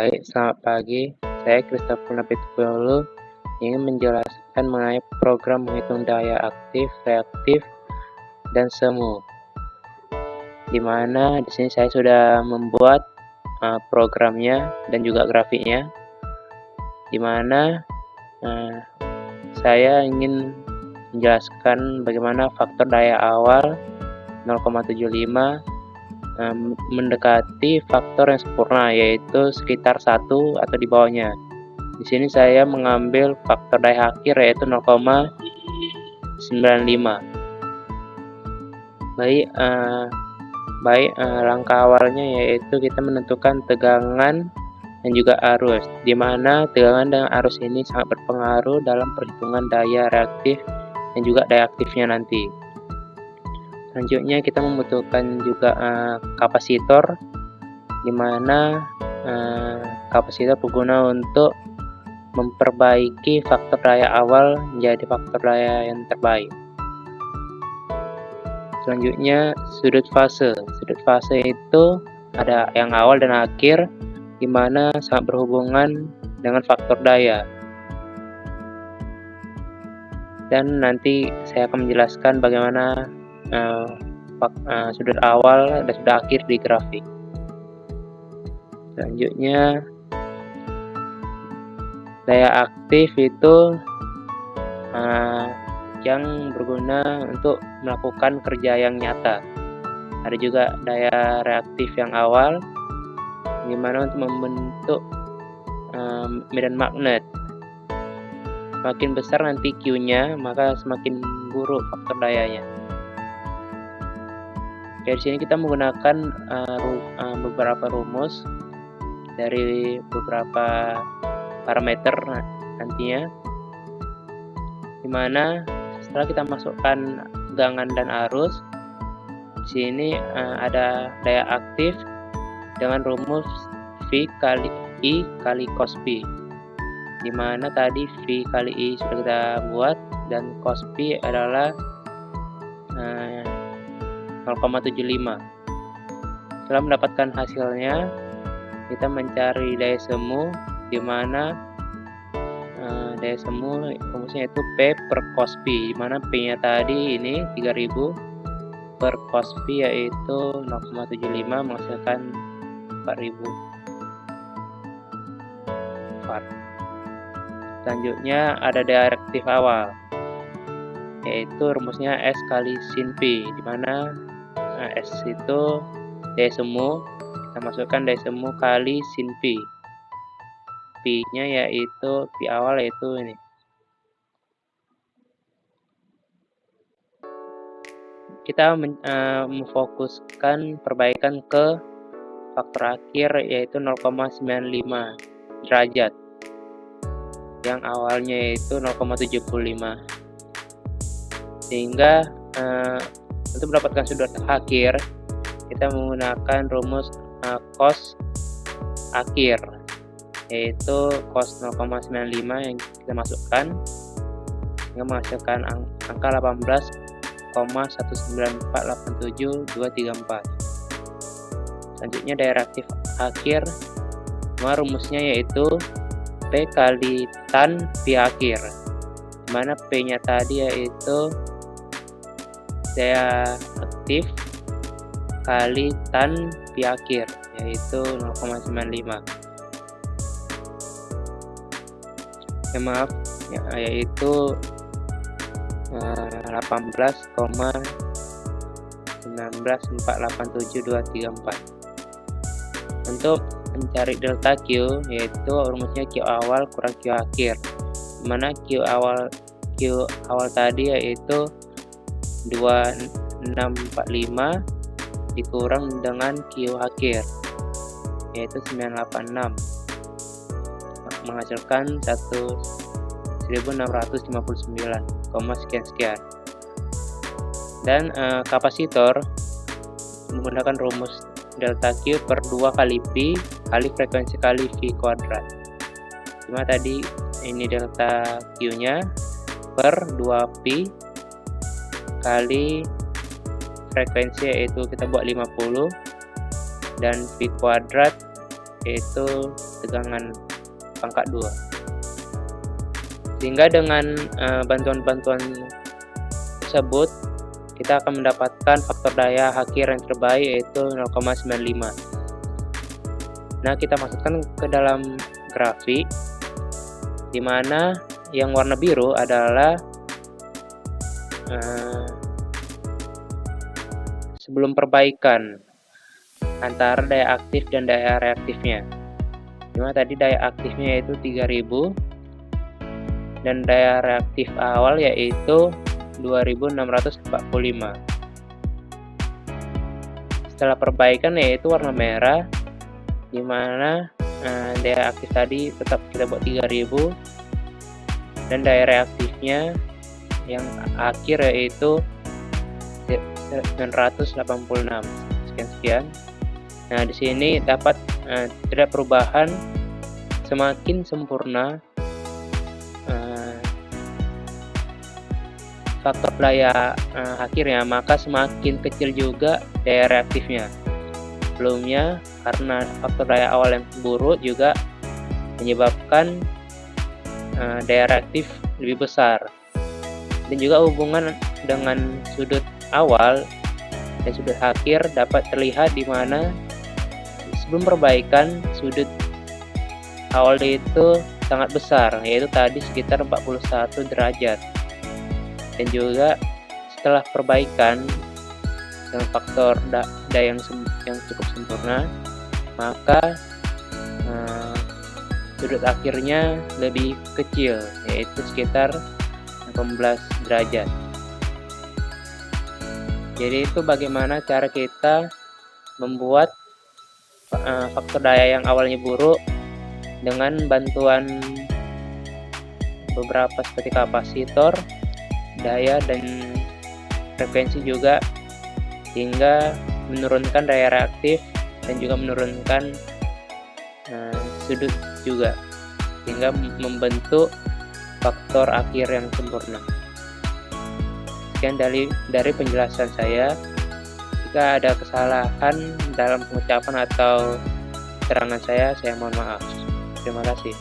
Baik, selamat pagi. Saya Christopher Napitupulu ingin menjelaskan mengenai program menghitung daya aktif, reaktif, dan semu. Di mana di sini saya sudah membuat programnya dan juga grafiknya. Di mana saya ingin menjelaskan bagaimana faktor daya awal 0,75 mendekati faktor yang sempurna, yaitu sekitar 1 atau di bawahnya. Di sini saya mengambil faktor daya akhir yaitu 0,95. Baik, langkah awalnya yaitu kita menentukan tegangan dan juga arus, di mana tegangan dan arus ini sangat berpengaruh dalam perhitungan daya reaktif dan juga daya aktifnya nanti. Selanjutnya kita membutuhkan juga kapasitor, di mana kapasitor berguna untuk memperbaiki faktor daya awal menjadi faktor daya yang terbaik. Selanjutnya sudut fase. Sudut fase itu ada yang awal dan akhir, di mana sangat berhubungan dengan faktor daya. Dan nanti saya akan menjelaskan bagaimana sudut awal dan sudut akhir di grafik. Selanjutnya daya aktif itu yang berguna untuk melakukan kerja yang nyata. Ada juga daya reaktif yang awal, di mana untuk membentuk medan magnet. Semakin besar nanti Q-nya, maka semakin buruk faktor dayanya. Di sini kita menggunakan beberapa rumus dari beberapa parameter nantinya, di mana setelah kita masukkan tegangan dan arus, di sini ada daya aktif dengan rumus V kali I kali cos P, di mana tadi V kali I sudah kita buat dan cos P adalah 0,75. Setelah mendapatkan hasilnya, kita mencari daya semu, di mana daya semu rumusnya itu P per cos P, di mana P-nya tadi ini 3000 per cos P yaitu 0,75 menghasilkan 4000 watt. Selanjutnya ada daya reaktif awal, yaitu rumusnya S kali sin P, di mana S itu daya semu, kita masukkan daya semu kali sin P. P-nya yaitu P awal yaitu ini. Kita memfokuskan perbaikan ke faktor akhir yaitu 0,95 derajat. Yang awalnya yaitu 0,75. Sehingga untuk mendapatkan sudut akhir, kita menggunakan rumus cos akhir, yaitu cos 0,95 yang kita masukkan sehingga menghasilkan angka 18,19487,234. Selanjutnya daya reaktif akhir, rumusnya yaitu P kali tan P akhir, di mana P-nya tadi yaitu daya aktif kali tan P akhir, yaitu 0,95. Yaitu 18,19487,234. Untuk mencari delta Q, yaitu rumusnya Q awal kurang Q akhir, di mana Q awal tadi yaitu 2645 dikurang dengan Q akhir yaitu 986, menghasilkan 1659, sekian. Dan kapasitor menggunakan rumus delta Q per 2 kali P kali frekuensi kali V kuadrat. Cuma tadi ini delta Q-nya per 2P kali frekuensi yaitu kita buat 50 dan V kuadrat yaitu tegangan pangkat 2. Sehingga dengan bantuan-bantuan tersebut kita akan mendapatkan faktor daya akhir yang terbaik, yaitu 0,95. Nah, kita masukkan ke dalam grafik, di mana yang warna biru adalah sebelum perbaikan antara daya aktif dan daya reaktifnya. Dimana tadi daya aktifnya yaitu 3000 dan daya reaktif awal yaitu 2645. Setelah perbaikan yaitu warna merah, dimana daya aktif tadi tetap kita buat 3000 dan daya reaktifnya yang akhir yaitu 986. Sekian. Nah, di sini dapat tidak perubahan, semakin sempurna faktor daya akhirnya, maka semakin kecil juga daya reaktifnya. Sebelumnya, karena faktor daya awal yang buruk juga menyebabkan daya reaktif lebih besar. Dan juga hubungan dengan sudut awal dan sudut akhir dapat terlihat di mana sebelum perbaikan sudut awal itu sangat besar, yaitu tadi sekitar 41 derajat. Dan juga setelah perbaikan dengan faktor daya yang cukup sempurna, maka sudut akhirnya lebih kecil, yaitu sekitar 18 derajat. Jadi itu bagaimana cara kita membuat faktor daya yang awalnya buruk dengan bantuan beberapa seperti kapasitor, daya dan frekuensi juga, hingga menurunkan daya reaktif dan juga menurunkan sudut juga, hingga membentuk faktor akhir yang sempurna. Sekian dari penjelasan saya. Jika ada kesalahan dalam pengucapan atau keterangan saya mohon maaf. Terima kasih.